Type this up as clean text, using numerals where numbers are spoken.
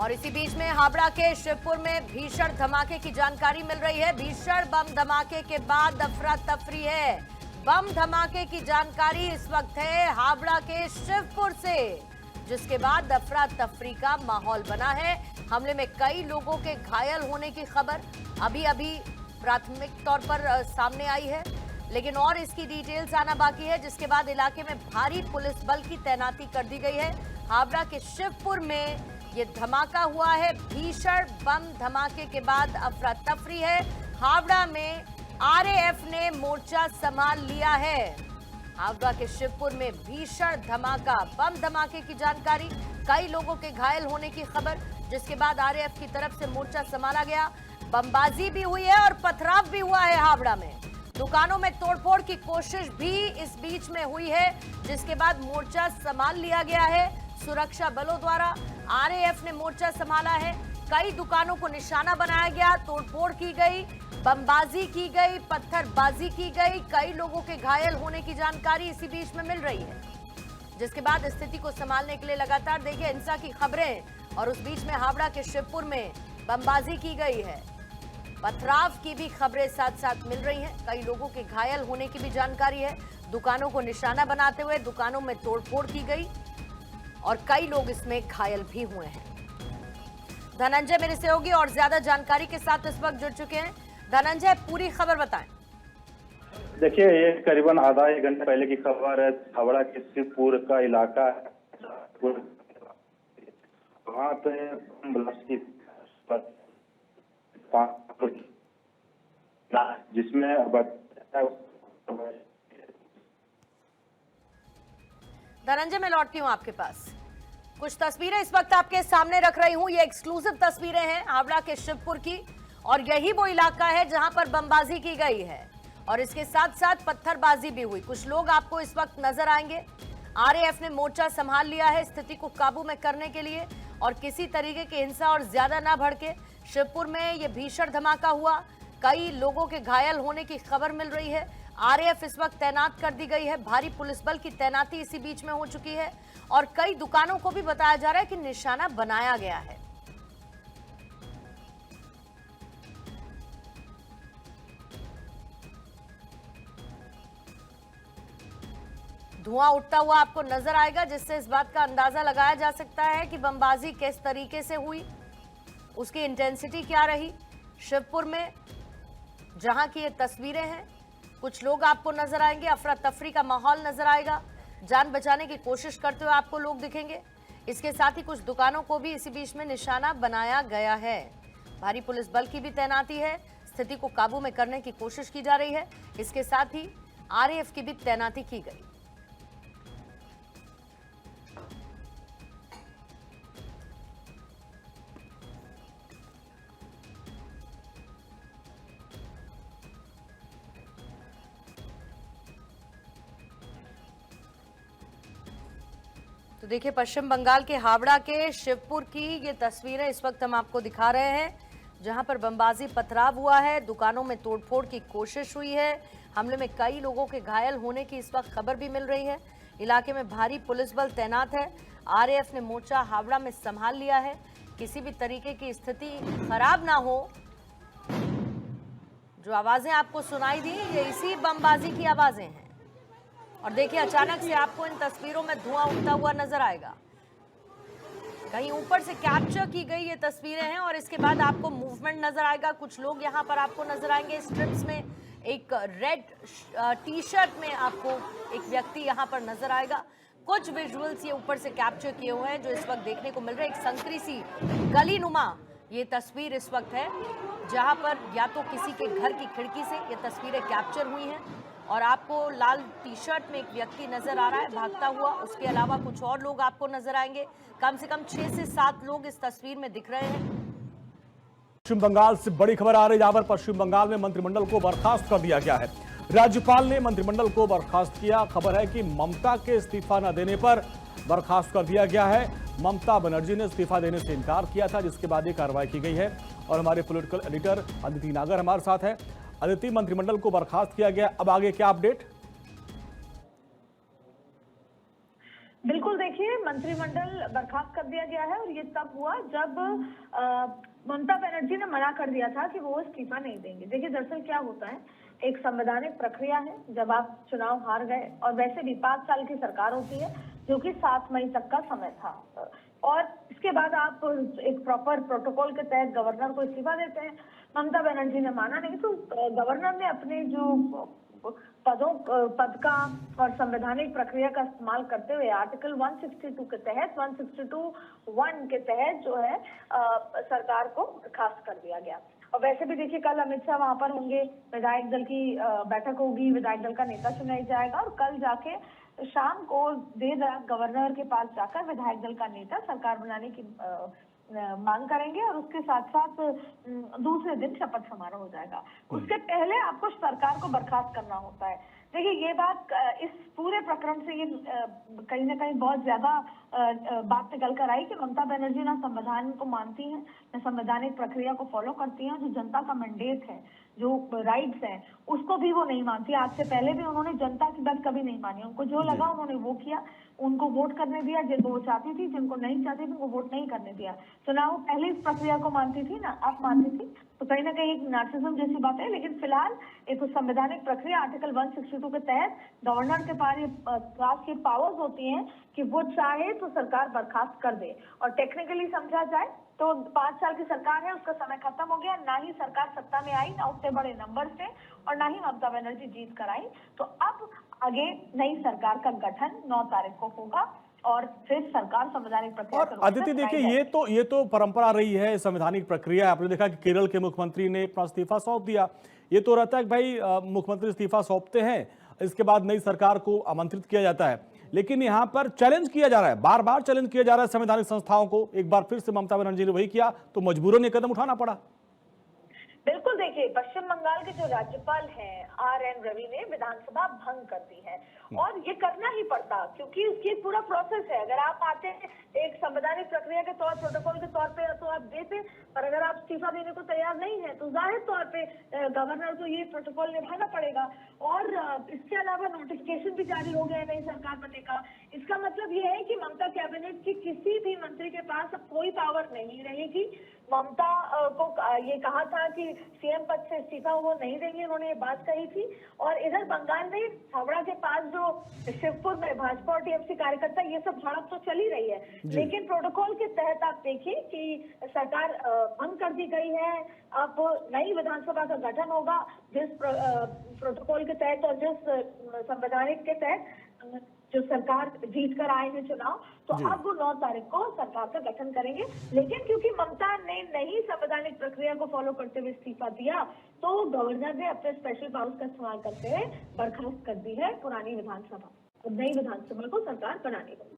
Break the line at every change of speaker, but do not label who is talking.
और इसी बीच में हावड़ा के शिवपुर में भीषण धमाके की जानकारी मिल रही है। भीषण बम धमाके के बाद अफरा तफरी है। बम धमाके की जानकारी इस वक्त है हावड़ा के शिवपुर से, जिसके बाद अफरा तफरी का माहौल बना है। हमले में कई लोगों के घायल होने की खबर अभी प्राथमिक तौर पर सामने आई है, लेकिन और इसकी डिटेल्स आना बाकी है, जिसके बाद इलाके में भारी पुलिस बल की तैनाती कर दी गई है। हावड़ा के शिवपुर में ये धमाका हुआ है। भीषण बम धमाके के बाद अफरा तफरी है। हावड़ा में आरएएफ ने मोर्चा संभाल लिया है। हावड़ा के शिवपुर में भीषण धमाका, बम धमाके की जानकारी, कई लोगों के घायल होने की खबर, जिसके बाद आरएएफ की तरफ से मोर्चा संभाला गया। बमबाजी भी हुई है और पथराव भी हुआ है। हावड़ा में दुकानों में तोड़फोड़ की कोशिश भी इस बीच में हुई है, जिसके बाद मोर्चा संभाल लिया गया है सुरक्षा बलों द्वारा। आरएएफ ने मोर्चा संभाला है। कई दुकानों को निशाना बनाया गया, तोड़फोड़ की गई, बमबाजी की गई, पत्थरबाजी की गई। कई लोगों के घायल होने की जानकारी इसी बीच में मिल रही है, जिसके बाद स्थिति को संभालने के लिए लगातार देखिए हिंसा की खबरें। और उस बीच में हावड़ा के शिवपुर में बमबाजी की गई है, पथराव की भी खबरें साथ साथ मिल रही हैं। कई लोगों के घायल होने की भी जानकारी है। दुकानों को निशाना बनाते हुए दुकानों में तोड़फोड़ की गई और कई लोग इसमें घायल भी हुए हैं। धनंजय मेरे सहयोगी और ज्यादा जानकारी के साथ इस वक्त जुड़ चुके हैं। धनंजय, पूरी खबर बताएं।
देखिए, ये करीबन आधा एक घंटे पहले की खबर है। हावड़ा के शिवपुर का इलाका, वहाँ पे जिसमें
धनंजय, मैं लौटती हूँ आपके पास। कुछ तस्वीरें इस वक्त आपके सामने रख रही हूँ। ये एक्सक्लूसिव तस्वीरें हैं हावड़ा के शिवपुर की, और यही वो इलाका है जहां पर बमबाजी की गई है और इसके साथ साथ पत्थरबाजी भी हुई। कुछ लोग आपको इस वक्त नजर आएंगे। आरएएफ ने मोर्चा संभाल लिया है स्थिति को काबू में करने के लिए, और किसी तरीके की हिंसा और ज्यादा ना भड़के। शिवपुर में यह भीषण धमाका हुआ, कई लोगों के घायल होने की खबर मिल रही है। आरएएफ इस वक्त तैनात कर दी गई है। भारी पुलिस बल की तैनाती इसी बीच में हो चुकी है और कई दुकानों को भी बताया जा रहा है कि निशाना बनाया गया है। धुआं उठता हुआ आपको नजर आएगा, जिससे इस बात का अंदाजा लगाया जा सकता है कि बमबाजी किस तरीके से हुई, उसकी इंटेंसिटी क्या रही। शिवपुर में जहां की ये तस्वीरें हैं, कुछ लोग आपको नजर आएंगे, अफरा तफरी का माहौल नजर आएगा, जान बचाने की कोशिश करते हुए आपको लोग दिखेंगे। इसके साथ ही कुछ दुकानों को भी इसी बीच में निशाना बनाया गया है। भारी पुलिस बल की भी तैनाती है, स्थिति को काबू में करने की कोशिश की जा रही है। इसके साथ ही आरएएफ की भी तैनाती की गई। तो देखिए, पश्चिम बंगाल के हावड़ा के शिवपुर की ये तस्वीरें इस वक्त हम आपको दिखा रहे हैं, जहां पर बमबाजी पथराव हुआ है, दुकानों में तोड़फोड़ की कोशिश हुई है। हमले में कई लोगों के घायल होने की इस वक्त खबर भी मिल रही है। इलाके में भारी पुलिस बल तैनात है। आरएएफ ने मोर्चा हावड़ा में संभाल लिया है। किसी भी तरीके की स्थिति खराब ना हो। जो आवाजें आपको सुनाई दी, ये इसी बमबाजी की आवाजें हैं। और देखिए, अचानक से आपको इन तस्वीरों में धुआं उठता हुआ नजर आएगा। कहीं ऊपर से कैप्चर की गई ये तस्वीरें हैं और इसके बाद आपको मूवमेंट नजर आएगा। कुछ लोग यहाँ पर आपको नजर आएंगे स्ट्रिप्स में, एक रेड टी शर्ट में आपको एक व्यक्ति यहाँ पर नजर आएगा। कुछ विजुअल्स ये ऊपर से कैप्चर किए हुए हैं जो इस वक्त देखने को मिल रहे हैं। एक संकरी सी गली नुमा ये तस्वीर इस वक्त है, जहाँ पर या तो किसी के घर की खिड़की से ये तस्वीरें कैप्चर हुई हैं और आपको लाल टी शर्ट में एक व्यक्ति नजर आ रहा है भागता हुआ। उसके अलावा कुछ और लोग आपको नजर आएंगे। कम से कम 6 से 7 लोग इस तस्वीर में दिख रहे हैं।
पश्चिम बंगाल से बड़ी खबर आ रही है, जहां पर पश्चिम बंगाल में मंत्रिमंडल को बर्खास्त कर दिया गया है। राज्यपाल ने मंत्रिमंडल को बर्खास्त किया। खबर है कि ममता के इस्तीफा न देने पर बर्खास्त कर दिया गया है। ममता बनर्जी ने इस्तीफा देने से इनकार किया था, जिसके बाद ये कार्रवाई की गई है। और हमारे पॉलिटिकल एडिटर अदिति नागर हमारे साथ है। अदिति, मंत्रिमंडल को बर्खास्त किया गया, अब आगे क्या अपडेट?
बिल्कुल, देखिए, मंत्रिमंडल बर्खास्त कर दिया गया है और ये तब हुआ जब ममता बनर्जी ने मना कर दिया था कि वो इस्तीफा नहीं देंगे। देखिए दरअसल क्या होता है, एक संवैधानिक प्रक्रिया है। जब आप चुनाव हार गए, और वैसे भी 5 साल की सरकार होती है जो कि 7 मई तक का समय था, और इसके बाद आप एक प्रॉपर प्रोटोकॉल के तहत गवर्नर को इस्तीफा देते हैं। ममता बनर्जी ने माना नहीं, तो गवर्नर ने अपने जो पद का और संवैधानिक प्रक्रिया का इस्तेमाल करते हुए आर्टिकल 162 के तहत 162(1) के तहत जो है सरकार को बर्खास्त कर दिया गया। और वैसे भी देखिए कल अमित शाह वहां पर होंगे, विधायक दल की बैठक होगी, विधायक दल का नेता चुना जाएगा, और कल जाके शाम को देर रात गवर्नर के पास जाकर विधायक दल का नेता सरकार बनाने की मांग करेंगे, और उसके साथ साथ दूसरे दिन शपथ समारोह हो जाएगा। उसके पहले आपको सरकार को बर्खास्त करना होता है। देखिए ये बात, इस पूरे प्रकरण से ये कहीं ना कहीं बहुत ज्यादा बात निकल कर आई कि ममता बनर्जी ना संविधान को मानती हैं, न संवैधानिक प्रक्रिया को फॉलो करती हैं, जो जनता का मैंडेट है, जो राइट्स हैं, उसको भी वो नहीं मानती। आज से पहले भी उन्होंने जनता की बात कभी नहीं मानी, उनको जो लगा उन्होंने वो किया, उनको वोट करने दिया जिनको वो चाहती थी, जिनको नहीं चाहती थी उनको वोट नहीं करने दिया। तो ना वो पहले इस प्रक्रिया को मानती थी, ना अब मानती थी, तो कहीं ना कहीं एक नार्सिज्म जैसी बात है। लेकिन फिलहाल एक संवैधानिक प्रक्रिया आर्टिकल 162 के तहत गवर्नर के पास की पावर्स होती हैं कि वो चाहे तो सरकार बर्खास्त कर दे, और टेक्निकली समझा जाए तो 5 साल की सरकार है, उसका समय खत्म हो गया। ना ही सरकार सत्ता में आई, ना उतने बड़े नंबर से, और ना ही ममता बनर्जी जीत कर आई। तो अब आगे नई सरकार का गठन 9 तारीख को होगा, और फिर सरकार संवैधानिक प्रक्रिया।
और अदिति देखिए, ये तो परंपरा रही है संवैधानिक प्रक्रिया। आपने देखा कि केरल के मुख्यमंत्री ने अपना इस्तीफा सौंप दिया। ये तो रहता है कि भाई मुख्यमंत्री इस्तीफा सौंपते हैं, इसके बाद नई सरकार को आमंत्रित किया जाता है। लेकिन यहाँ पर चैलेंज किया जा रहा है, बार बार चैलेंज किया जा रहा है संवैधानिक संस्थाओं को। एक बार फिर से ममता बनर्जी ने वही किया, तो मजबूरन ये कदम उठाना पड़ा।
बिल्कुल, देखिए पश्चिम बंगाल के जो राज्यपाल हैं RN रवि ने विधानसभा भंग कर दी है, और ये करना ही पड़ता क्योंकि उसकी एक पूरा प्रोसेस है। अगर आप आते हैं एक संवैधानिक प्रक्रिया के तौर, प्रोटोकॉल के तौर पे, तो आप देते, पर अगर आप इस्तीफा देने को तैयार नहीं है तो जाहिर तौर पे गवर्नर को ये प्रोटोकॉल निभाना पड़ेगा। और इसके अलावा नोटिफिकेशन भी जारी हो गया है नई सरकार बनने का। इसका मतलब ये है कि ममता कैबिनेट के किसी भी मंत्री के पास अब कोई पावर नहीं रहेगी। ममता को ये कहा था कि सीएम पद से इस्तीफा वो नहीं देंगे, उन्होंने ये बात कही थी। और इधर बंगाल में हावड़ा के पास जो शिवपुर में भाजपा और टीएमसी कार्यकर्ता, ये सब झड़प तो चली रही है, लेकिन प्रोटोकॉल के तहत आप देखिए कि सरकार भंग कर दी गई है। अब नई विधानसभा का गठन होगा जिस प्रोटोकॉल के तहत और जिस संवैधानिक के तहत जो सरकार जीत कर आए हैं चुनाव, तो अब वो 9 तारीख को सरकार का गठन करेंगे। लेकिन क्योंकि ममता ने नई संवैधानिक प्रक्रिया को फॉलो करते हुए इस्तीफा दिया, तो गवर्नर ने अपने स्पेशल पावर्स का इस्तेमाल करते हुए बर्खास्त कर दी है पुरानी विधानसभा, और नई विधानसभा को सरकार बनानी होगी।